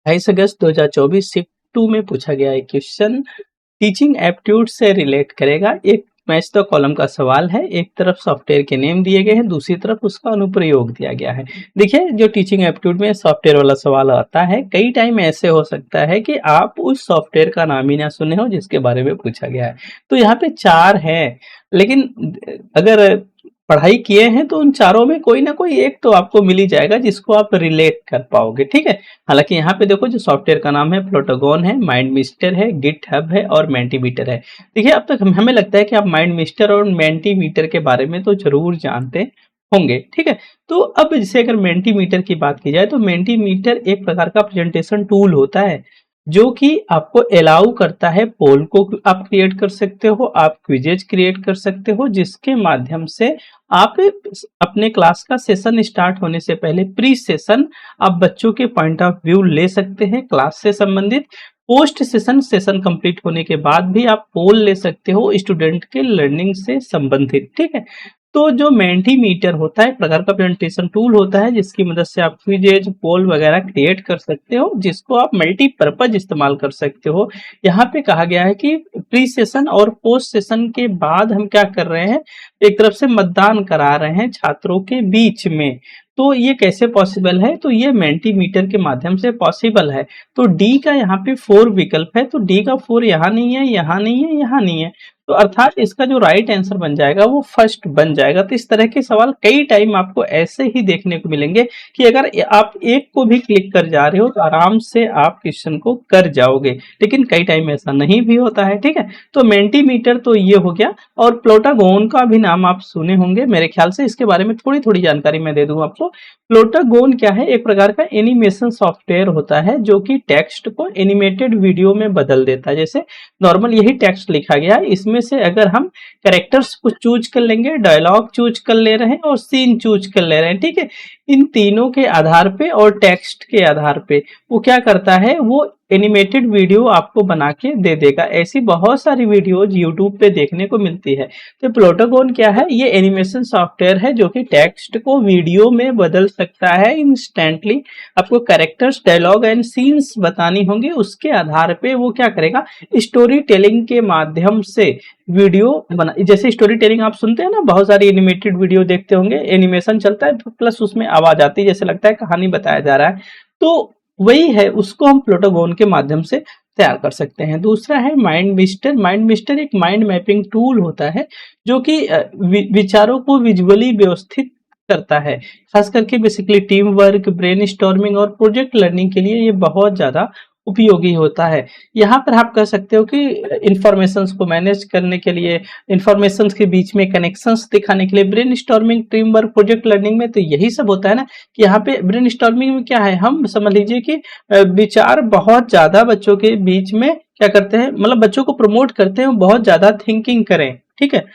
22 अगस्त 2024 shift 2 में पूछा गया है क्वेश्चन टीचिंग एप्टीट्यूड से रिलेट करेगा। एक मैच द कॉलम का सवाल है, एक तरफ सॉफ्टवेयर के नेम दिए गए हैं, दूसरी तरफ उसका अनुप्रयोग दिया गया है। देखिए, जो टीचिंग एप्टीट्यूड में सॉफ्टवेयर वाला सवाल आता है, कई टाइम ऐसे हो सकता है कि आप उस सॉफ्टवेयर का नाम ही ना सुने हो जिसके बारे में पूछा गया है। तो यहाँ पे 4 हैं, लेकिन अगर पढ़ाई किए हैं तो उन चारों में कोई ना कोई एक तो आपको मिल ही जाएगा जिसको आप रिलेट कर पाओगे, ठीक है। हालांकि यहाँ पे देखो, जो सॉफ्टवेयर का नाम है प्लूटोगन है, माइंडमिस्टर है, गिटहब है और मेंटीमीटर है। देखिए, अब तक हमें लगता है कि आप माइंडमिस्टर और मेंटीमीटर के बारे में तो जरूर जानते होंगे, ठीक है। तो अब जैसे अगर मेंटीमीटर की बात की जाए तो मेंटीमीटर एक प्रकार का प्रेजेंटेशन टूल होता है जो कि आपको अलाउ करता है, पोल को आप क्रिएट कर सकते हो, आप क्विजेज क्रिएट कर सकते हो, जिसके माध्यम से आप अपने क्लास का सेशन स्टार्ट होने से पहले प्री सेशन आप बच्चों के पॉइंट ऑफ व्यू ले सकते हैं क्लास से संबंधित। पोस्ट सेशन, सेशन कंप्लीट होने के बाद भी आप पोल ले सकते हो स्टूडेंट के लर्निंग से संबंधित, ठीक है। तो जो मेंटीमीटर होता है, एक प्रकार का प्रेजेंटेशन टूल होता है जिसकी मदद से आप क्विजेज, पोल वगैरह क्रिएट कर सकते हो, जिसको आप मल्टीपर्पज इस्तेमाल कर सकते हो। यहाँ पे कहा गया है कि प्री सेशन और पोस्ट सेशन के बाद हम क्या कर रहे हैं, एक तरफ से मतदान करा रहे हैं छात्रों के बीच में। तो ये कैसे पॉसिबल है, तो ये मेंटीमीटर के माध्यम से पॉसिबल है। तो डी का यहाँ पे 4 विकल्प है, तो डी का 4 यहाँ नहीं है, यहाँ नहीं है, यहाँ नहीं है, तो अर्थात इसका जो राइट आंसर बन जाएगा वो फर्स्ट बन जाएगा। तो इस तरह के सवाल कई टाइम आपको ऐसे ही देखने को मिलेंगे कि अगर आप एक को भी क्लिक कर जा रहे हो तो आराम से आप क्वेश्चन को कर जाओगे, लेकिन कई टाइम ऐसा नहीं भी होता है, ठीक है। तो मेंटीमीटर तो ये हो गया, और प्लूटोगन का भी नाम आप सुने होंगे मेरे ख्याल से। इसके बारे में थोड़ी थोड़ी जानकारी मैं दे दूं आपको। प्लूटोगन क्या है, एक प्रकार का एनिमेशन सॉफ्टवेयर होता है जो कि टेक्स्ट को एनिमेटेड वीडियो में बदल देता है। जैसे नॉर्मल यही टेक्स्ट लिखा गया है, इसमें से अगर हम कैरेक्टर्स को चूज कर लेंगे, डायलॉग चूज कर ले रहे हैं और सीन चूज कर ले रहे हैं, ठीक है। इन तीनों के आधार पे और टेक्स्ट के आधार पे वो क्या करता है, वो एनिमेटेड वीडियो आपको बना के दे देगा। ऐसी बहुत सारी वीडियोज यूट्यूब पे देखने को मिलती है। तो प्लूटोगन क्या है, ये एनिमेशन सॉफ्टवेयर है जो कि टेक्स्ट को वीडियो में बदल सकता है इंस्टेंटली। आपको कैरेक्टर्स, डायलॉग एंड सीन्स बतानी होंगी, उसके आधार पे वो क्या करेगा, स्टोरी टेलिंग के माध्यम से वीडियो बना। जैसे स्टोरी टेलिंग आप सुनते हैं ना, बहुत सारी एनिमेटेड वीडियो देखते होंगे, एनिमेशन चलता है प्लस उसमें आवाज आती है, जैसे लगता है कहानी बताया जा रहा है, तो वही है, उसको हम प्लूटोगन के माध्यम से तैयार कर सकते हैं। दूसरा है माइंडमिस्टर। माइंडमिस्टर एक माइंड मैपिंग टूल होता है जो कि विचारों को विजुअली व्यवस्थित करता है, खास करके basically team work, brain storming और प्रोजेक्ट लर्निंग के लिए ये बहुत ज्यादा उपयोगी होता है। यहाँ पर आप कह सकते हो कि इंफॉर्मेशंस को मैनेज करने के लिए, इंफॉर्मेशंस के बीच में कनेक्शंस दिखाने के लिए, brain storming, team work, project learning में तो यही सब होता है ना। कि यहाँ पे ब्रेन स्टॉर्मिंग में क्या है, हम समझ लीजिए कि विचार बहुत ज्यादा बच्चों के बीच में क्या करते हैं, मतलब बच्चों को प्रमोट करते हैं बहुत ज्यादा थिंकिंग करें, ठीक है।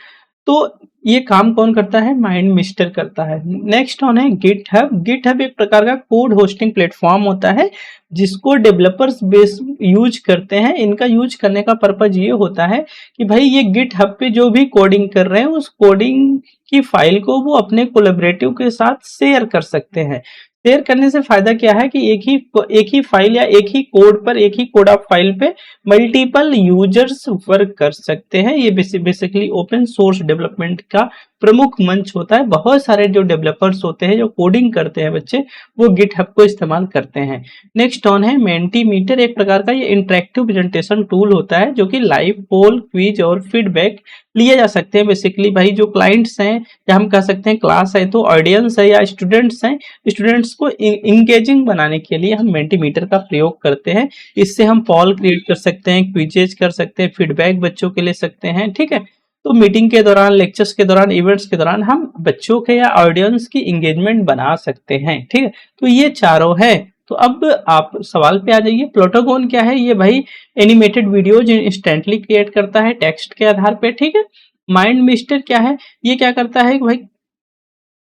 तो ये काम कौन करता है, माइंडमिस्टर करता है। नेक्स्ट ऑन है गिटहब। गिटहब एक प्रकार का कोड होस्टिंग प्लेटफॉर्म होता है जिसको डेवलपर्स बेस यूज करते हैं। इनका यूज करने का पर्पज ये होता है कि भाई ये गिटहब पे जो भी कोडिंग कर रहे हैं उस कोडिंग की फाइल को वो अपने कोलैबोरेटिव के साथ शेयर कर सकते हैं। शेयर करने से फायदा क्या है कि एक ही फाइल या एक ही कोड पर, एक ही कोड ऑफ फाइल पे मल्टीपल यूजर्स वर्क कर सकते हैं। ये बेसिकली ओपन सोर्स डेवलपमेंट का प्रमुख मंच होता है। बहुत सारे जो डेवलपर्स होते हैं, जो कोडिंग करते हैं बच्चे, वो गिटहब को इस्तेमाल करते हैं। नेक्स्ट ऑन है मेंटीमीटर। एक प्रकार का ये इंटरेक्टिव प्रेजेंटेशन टूल होता है जो कि लाइव पोल, क्विज और फीडबैक लिए जा सकते हैं। बेसिकली भाई जो क्लाइंट्स हैं, या हम कह सकते हैं क्लास है, तो ऑडियंस है या स्टूडेंट्स हैं, स्टूडेंट्स को इंगेजिंग बनाने के लिए हम मेंटीमीटर का प्रयोग करते हैं। इससे हम पॉल क्रिएट कर सकते हैं, क्विजेज कर सकते हैं, फीडबैक बच्चों के ले सकते हैं, ठीक है। तो मीटिंग के दौरान, लेक्चर्स के दौरान, इवेंट्स के दौरान हम बच्चों के या ऑडियंस की इंगेजमेंट बना सकते हैं, ठीक है। तो ये चारों है। तो अब आप सवाल पे आ जाइए। प्लूटोगन क्या है, ये भाई एनिमेटेड वीडियो जो इंस्टेंटली क्रिएट करता है टेक्स्ट के आधार पे, ठीक है। माइंडमिस्टर क्या है, ये क्या करता है कि भाई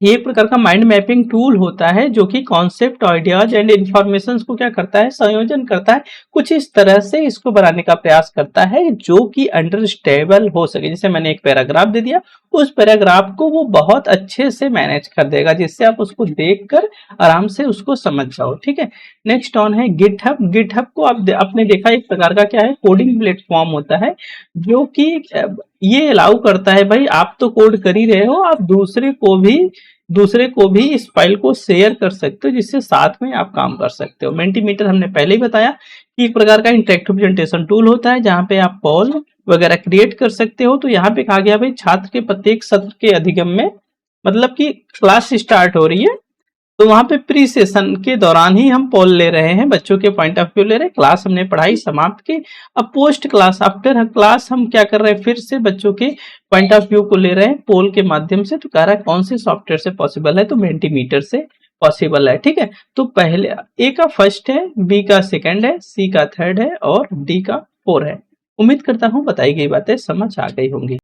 ये एक प्रकार का माइंड मैपिंग टूल होता है जो कि कॉन्सेप्ट, आइडियाज एंड इंफॉर्मेशंस को क्या करता है, संयोजन करता है। कुछ इस तरह से इसको बनाने का प्रयास करता है जो कि अंडरस्टैंडेबल हो सके। जैसे मैंने एक पैराग्राफ दे दिया, उस पैराग्राफ को वो बहुत अच्छे से मैनेज कर देगा जिससे आप उसको देखकर आराम से उसको समझ जाओ। ठीक है, नेक्स्ट ऑन है गिटहब। गिटहब को आपने देखा एक प्रकार का क्या है, कोडिंग प्लेटफॉर्म होता है जो कि ये अलाउ करता है, भाई आप तो कोड कर ही रहे हो, आप दूसरे को भी इस फाइल को शेयर कर सकते हो जिससे साथ में आप काम कर सकते हो। मेंटीमीटर हमने पहले ही बताया कि एक प्रकार का इंटरेक्टिव प्रेजेंटेशन टूल होता है जहां पे आप पोल वगैरह क्रिएट कर सकते हो। तो यहाँ पे कहा गया भाई छात्र के प्रत्येक सत्र के अधिगम में, मतलब कि क्लास स्टार्ट हो रही है तो वहां पे प्री सेशन के दौरान ही हम पोल ले रहे हैं, बच्चों के पॉइंट ऑफ व्यू ले रहे हैं। क्लास हमने पढ़ाई समाप्त की, अब पोस्ट क्लास, आफ्टर क्लास हम क्या कर रहे हैं, फिर से बच्चों के पॉइंट ऑफ व्यू को ले रहे हैं पोल के माध्यम से। तो कह रहा है कौन से सॉफ्टवेयर से पॉसिबल है, तो मेंटीमीटर से पॉसिबल है। ठीक है, तो पहले ए का फर्स्ट है, बी का सेकंड है, सी का थर्ड है और डी का फोर है। उम्मीद करता हूँ बताई गई बातें समझ आ गई होंगी।